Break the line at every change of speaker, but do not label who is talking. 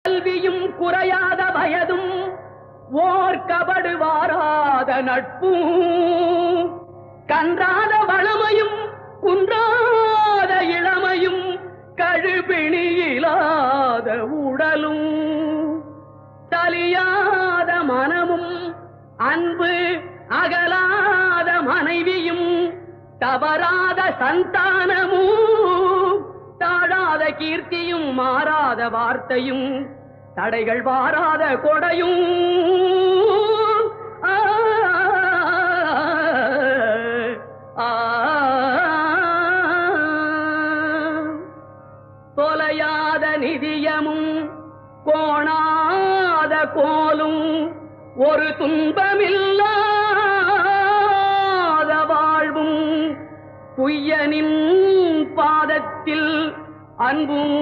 கல்வியும் குறையாத வயதும் ஓர் கபடு வாராத நட்பும் கன்றாத வளமையும் குன்றாத இளமையும் கழுபிணியிலாத உடலும் தலியாத மனமும் அன்பு அகலாத மனைவியும் தவறாத சந்தானமும் தாழாத கீர்த்தியும் மாறாத வார்த்தையும் தடைகள் வாராத கொடையும் தொலையாத நிதியமும் கோணாத கோலும் ஒரு துன்பமில்லாத வாழ்வும் குய்யனின் பாதத்தில் அன்பும்